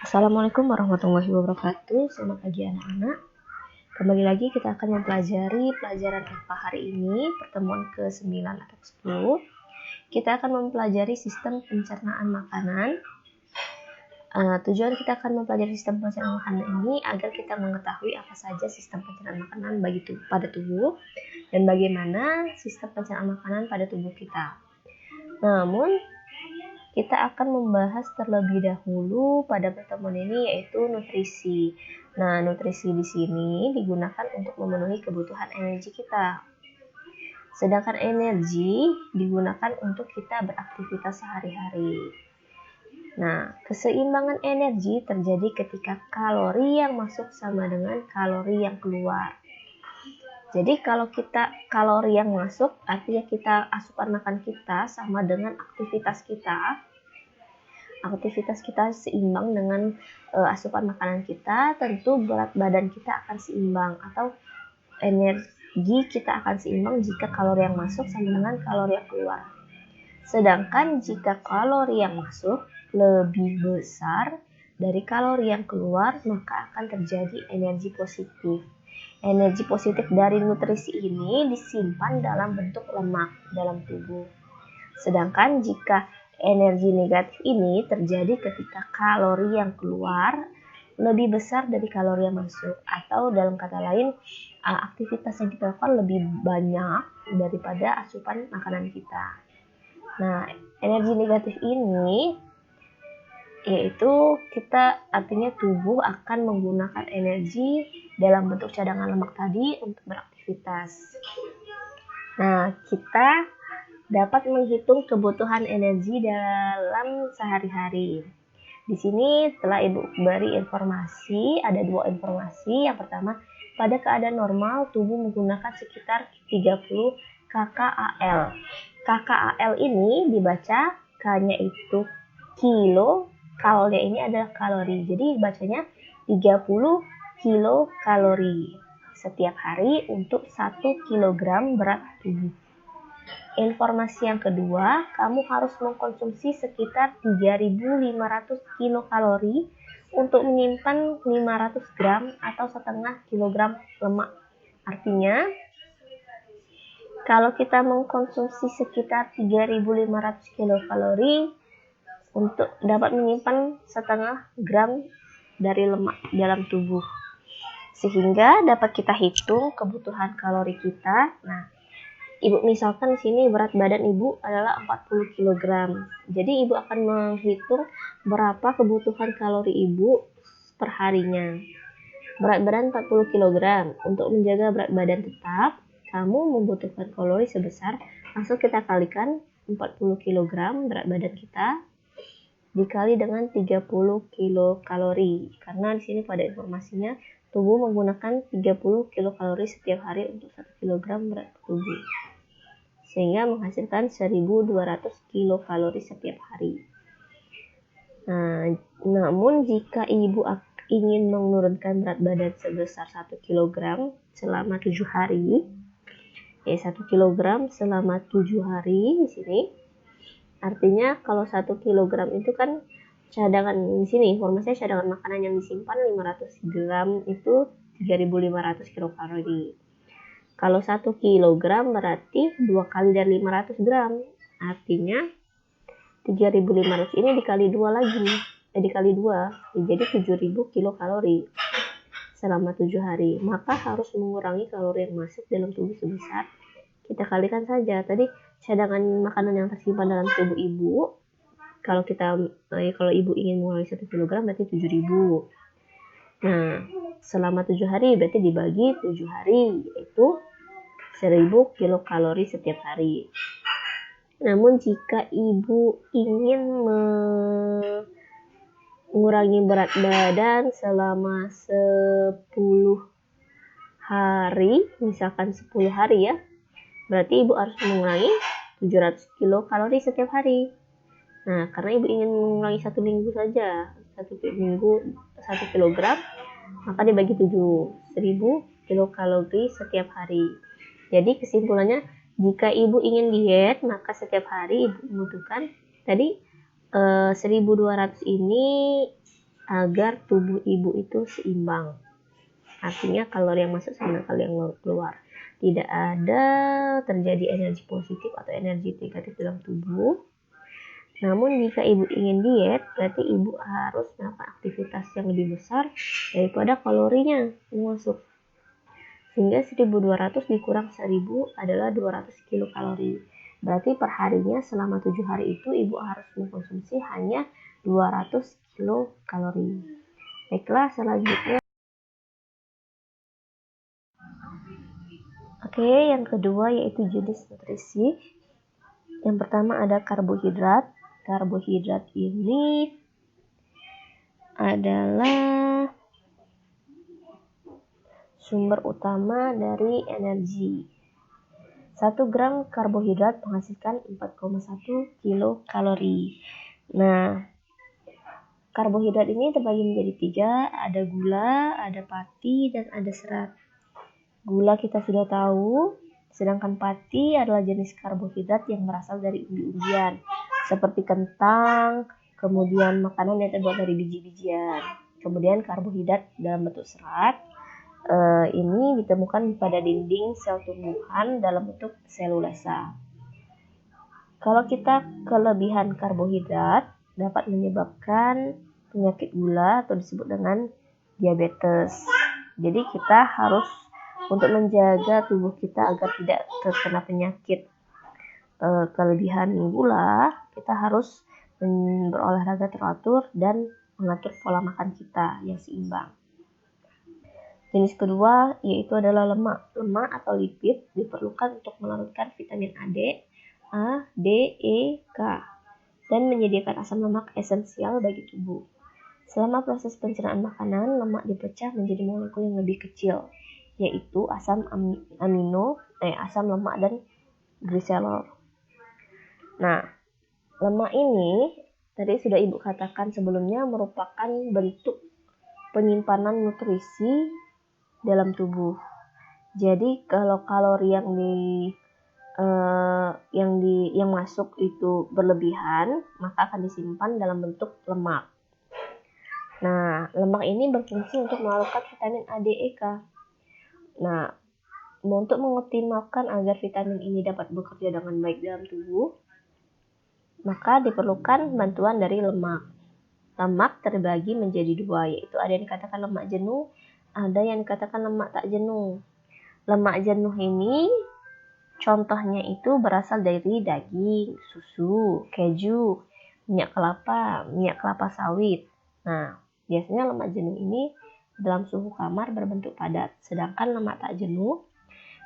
Assalamualaikum warahmatullahi wabarakatuh. Selamat pagi anak-anak. Kembali lagi kita akan mempelajari pelajaran IPA hari ini, pertemuan ke-9 atau ke-10. Kita akan mempelajari sistem pencernaan makanan. Tujuan kita akan mempelajari sistem pencernaan makanan ini agar kita mengetahui apa saja sistem pencernaan makanan pada tubuh dan bagaimana sistem pencernaan makanan pada tubuh kita. Namun, kita akan membahas terlebih dahulu pada pertemuan ini yaitu nutrisi. Nah, nutrisi di sini digunakan untuk memenuhi kebutuhan energi kita. Sedangkan energi digunakan untuk kita beraktivitas sehari-hari. Nah, keseimbangan energi terjadi ketika kalori yang masuk sama dengan kalori yang keluar. Jadi kalau kalori yang masuk artinya asupan makan kita sama dengan aktivitas kita. Aktivitas kita seimbang dengan asupan makanan kita, tentu berat badan kita akan seimbang atau energi kita akan seimbang jika kalori yang masuk sama dengan kalori yang keluar. Sedangkan jika kalori yang masuk lebih besar dari kalori yang keluar, maka akan terjadi energi positif. Energi positif dari nutrisi ini disimpan dalam bentuk lemak dalam tubuh. Sedangkan jika energi negatif ini terjadi ketika kalori yang keluar lebih besar dari kalori yang masuk, atau dalam kata lain, aktivitas yang kita lakukan lebih banyak daripada asupan makanan kita. Nah, energi negatif ini yaitu artinya tubuh akan menggunakan energi dalam bentuk cadangan lemak tadi untuk beraktivitas. Nah, kita dapat menghitung kebutuhan energi dalam sehari-hari. Di sini telah Ibu beri informasi, ada 2 informasi. Yang pertama, pada keadaan normal tubuh menggunakan sekitar 30 kcal. Kcal ini dibaca K-nya itu kilo, Kal-nya ini adalah kalori. Jadi bacanya 30 kilokalori setiap hari untuk 1 kilogram berat tubuh. Informasi yang kedua, kamu harus mengkonsumsi sekitar 3.500 kilokalori untuk menyimpan 500 gram atau setengah kilogram lemak. Artinya, kalau kita mengkonsumsi sekitar 3.500 kilokalori untuk dapat menyimpan setengah gram dari lemak dalam tubuh. Sehingga dapat kita hitung kebutuhan kalori kita. Nah, Ibu misalkan di sini berat badan Ibu adalah 40 kg. Jadi Ibu akan menghitung berapa kebutuhan kalori Ibu per harinya. Berat badan 40 kg. Untuk menjaga berat badan tetap, kamu membutuhkan kalori sebesar, langsung kita kalikan 40 kg berat badan kita dikali dengan 30 kilokalori. Karena di sini pada informasinya tubuh menggunakan 30 kilokalori setiap hari untuk 1 kg berat tubuh, sehingga menghasilkan 1.200 kilokalori setiap hari. Nah, namun jika Ibu ingin menurunkan berat badan sebesar 1 kg selama 7 hari, 1 kg selama 7 hari di sini, artinya kalau 1 kg itu kan cadangan, di sini informasinya cadangan makanan yang disimpan 500 gram itu 3.500 kilokalori. Kalau 1 kilogram berarti 2 kali dari 500 gram. Artinya 3.500 ini dikali 2 lagi. Dikali 2. Jadi 7.000 kilokalori selama 7 hari. Maka harus mengurangi kalori yang masuk dalam tubuh sebesar. Kita kalikan saja. Tadi cadangan makanan yang tersimpan dalam tubuh Ibu. Kalau Ibu ingin mengurangi 1 kilogram berarti 7.000. Nah, selama 7 hari berarti dibagi 7 hari, yaitu 1.000 kilokalori setiap hari. Namun jika Ibu ingin mengurangi berat badan selama 10 hari, misalkan 10 hari ya, berarti Ibu harus mengurangi 700 kilokalori setiap hari. Nah, karena Ibu ingin mengurangi 1 minggu saja, 1 minggu 1 kilogram, maka dibagi 7, 1.000 kilokalori setiap hari. Jadi kesimpulannya, jika Ibu ingin diet, maka setiap hari Ibu membutuhkan tadi 1.200 ini agar tubuh ibu itu seimbang. Artinya kalori yang masuk sama kalori yang keluar. Tidak ada terjadi energi positif atau energi negatif dalam tubuh. Namun jika ibu ingin diet, berarti ibu harus melakukan aktivitas yang lebih besar daripada kalorinya yang masuk. Sehingga 1200 dikurang 1000 adalah 200 kilokalori. Berarti perharinya selama 7 hari itu ibu harus mengkonsumsi hanya 200 kilokalori. Baiklah, selanjutnya. Oke, yang kedua yaitu jenis nutrisi. Yang pertama ada karbohidrat. Karbohidrat ini adalah sumber utama dari energi. 1 gram karbohidrat menghasilkan 4,1 kilokalori. Nah, karbohidrat ini terbagi menjadi 3, ada gula, ada pati, dan ada serat. Gula kita sudah tahu, sedangkan pati adalah jenis karbohidrat yang berasal dari umbi-umbian, seperti kentang, kemudian makanan yang terbuat dari biji-bijian. Kemudian karbohidrat dalam bentuk serat, ini ditemukan pada dinding sel tumbuhan dalam bentuk selulasa. Kalau kita kelebihan karbohidrat dapat menyebabkan penyakit gula atau disebut dengan diabetes. Jadi kita harus untuk menjaga tubuh kita agar tidak terkena penyakit kelebihan gula, kita harus berolahraga teratur dan mengatur pola makan kita yang seimbang. Jenis kedua yaitu adalah lemak. Lemak atau lipid diperlukan untuk melarutkan vitamin A, D, E, K, dan menyediakan asam lemak esensial bagi tubuh. Selama proses pencernaan makanan, lemak dipecah menjadi molekul yang lebih kecil, yaitu asam lemak dan gliserol. Nah, lemak ini tadi sudah ibu katakan sebelumnya merupakan bentuk penyimpanan nutrisi dalam tubuh. Jadi kalau kalori yang masuk itu berlebihan, maka akan disimpan dalam bentuk lemak. Nah, lemak ini berfungsi untuk melarutkan vitamin A, D, E, K. Nah, untuk mengoptimalkan agar vitamin ini dapat bekerja dengan baik dalam tubuh, maka diperlukan bantuan dari lemak. Lemak terbagi menjadi 2, yaitu ada yang dikatakan lemak jenuh, ada yang dikatakan lemak tak jenuh. Lemak jenuh ini contohnya itu berasal dari daging, susu, keju, minyak kelapa sawit. Nah, biasanya lemak jenuh ini dalam suhu kamar berbentuk padat, sedangkan lemak tak jenuh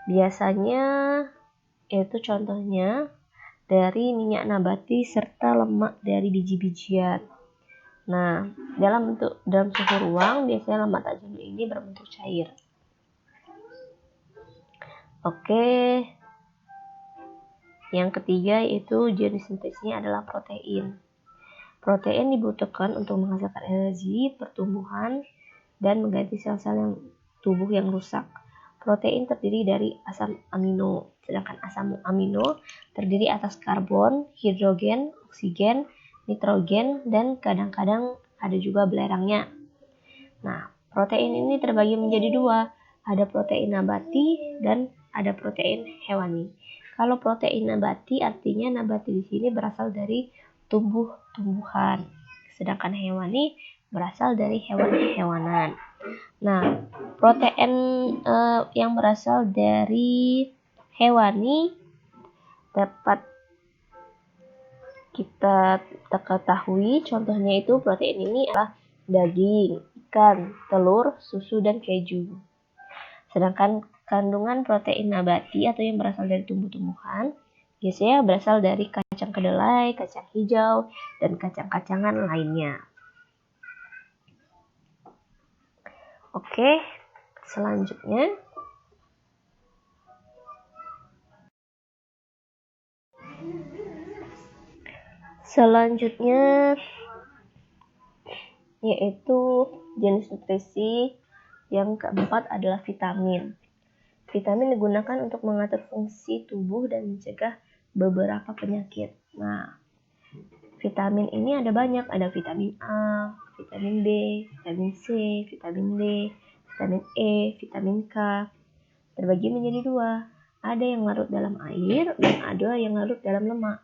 biasanya itu contohnya dari minyak nabati serta lemak dari biji-bijian. Nah, dalam suhu ruang biasanya lemak tak jenuh ini berbentuk cair. Oke. Yang ketiga yaitu jenis nutrisinya adalah protein. Protein dibutuhkan untuk menghasilkan energi, pertumbuhan, dan mengganti sel-sel tubuh yang rusak. Protein terdiri dari asam amino, sedangkan asam amino terdiri atas karbon, hidrogen, oksigen, nitrogen, dan kadang-kadang ada juga belerangnya. Nah, protein ini terbagi menjadi 2, ada protein nabati dan ada protein hewani. Kalau protein nabati artinya nabati di sini berasal dari tumbuh-tumbuhan, sedangkan hewani berasal dari hewan-hewanan. Nah, protein yang berasal dari hewani dapat kita ketahui contohnya itu protein ini adalah daging, ikan, telur, susu, dan keju. Sedangkan kandungan protein nabati atau yang berasal dari tumbuh-tumbuhan biasanya berasal dari kacang kedelai, kacang hijau, dan kacang-kacangan lainnya. Oke, selanjutnya. Selanjutnya yaitu jenis nutrisi yang keempat adalah vitamin. Vitamin digunakan untuk mengatur fungsi tubuh dan mencegah beberapa penyakit. Nah, vitamin ini ada banyak, ada vitamin A, vitamin B, vitamin C, vitamin D, vitamin E, vitamin K. Terbagi menjadi dua. Ada yang larut dalam air dan ada yang larut dalam lemak.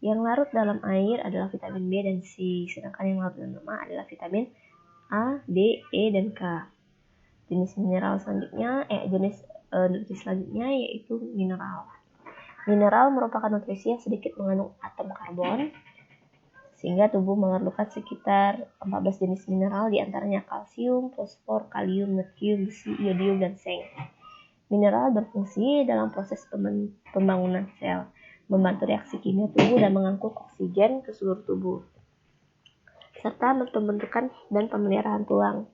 Yang larut dalam air adalah vitamin B dan C, sedangkan yang larut dalam lemak adalah vitamin A, D, E, dan K. Jenis mineral selanjutnya, nutrisi selanjutnya yaitu mineral. Mineral merupakan nutrisi yang sedikit mengandung atom karbon, sehingga tubuh memerlukan sekitar 14 jenis mineral, diantaranya kalsium, fosfor, kalium, natrium, besi, iodium, dan seng. Mineral berfungsi dalam proses pembangunan sel, membantu reaksi kimia tubuh dan mengangkut oksigen ke seluruh tubuh, serta pembentukan dan pemeliharaan tulang.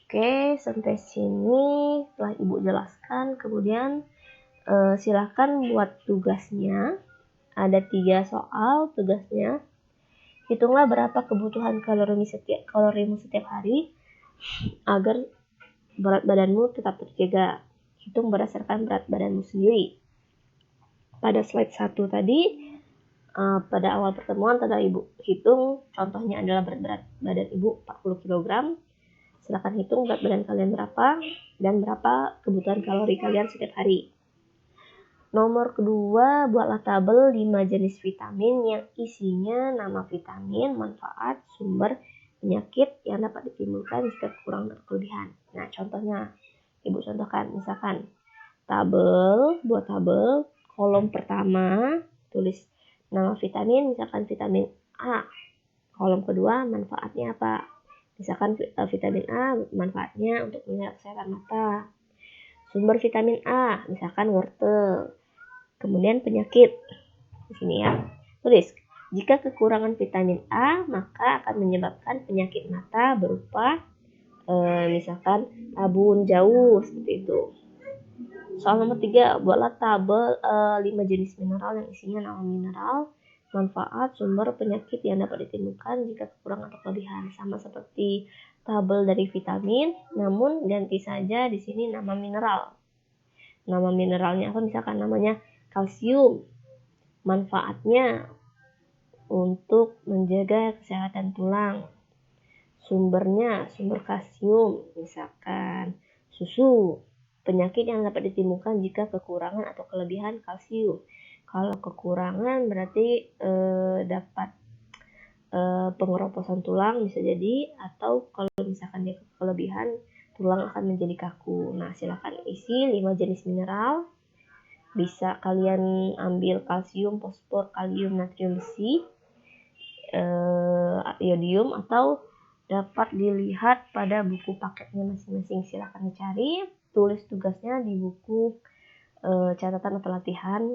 Oke, sampai sini telah Ibu jelaskan. Kemudian silakan buat tugasnya. Ada 3 soal tugasnya. Hitunglah berapa kebutuhan kalorimu setiap hari agar berat badanmu tetap terjaga. Hitung berdasarkan berat badanmu sendiri. Pada slide 1 tadi, pada awal pertemuan telah Ibu hitung, contohnya adalah berat badan Ibu 40 kg. Silakan hitung berat badan kalian berapa dan berapa kebutuhan kalori kalian setiap hari. Nomor kedua, buatlah tabel 5 jenis vitamin yang isinya nama vitamin, manfaat, sumber, penyakit yang dapat ditimbulkan jika kekurangan atau kelebihan. Nah, contohnya, Ibu contohkan, misalkan buat tabel, kolom pertama, tulis nama vitamin, misalkan vitamin A. Kolom kedua, manfaatnya apa? Misalkan vitamin A manfaatnya untuk menjaga kesehatan mata. Sumber vitamin A, misalkan wortel. Kemudian penyakit. Di sini ya. Tulis, jika kekurangan vitamin A, maka akan menyebabkan penyakit mata berupa misalkan tabun jauh, seperti itu. Soal nomor 3, buatlah tabel 5 jenis mineral yang isinya nama mineral, manfaat, sumber, penyakit yang dapat ditimbulkan jika kekurangan atau kelebihan. Sama seperti tabel dari vitamin, namun ganti saja di sini nama mineral. Nama mineralnya apa? Misalkan namanya kalsium. Manfaatnya untuk menjaga kesehatan tulang. Sumbernya, sumber kalsium, misalkan susu. Penyakit yang dapat ditimbulkan jika kekurangan atau kelebihan kalsium. Kalau kekurangan berarti dapat pengeroposan tulang bisa jadi, atau kalau misalkan dia kelebihan, tulang akan menjadi kaku. Nah, silakan isi 5 jenis mineral. Bisa kalian ambil kalsium, fosfor, kalium, natrium, besi, iodium, atau dapat dilihat pada buku paketnya masing-masing. Silakan dicari, tulis tugasnya di buku catatan atau latihan.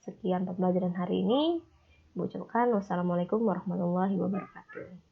Sekian pembelajaran hari ini. Ibu ucapkan wassalamualaikum warahmatullahi wabarakatuh.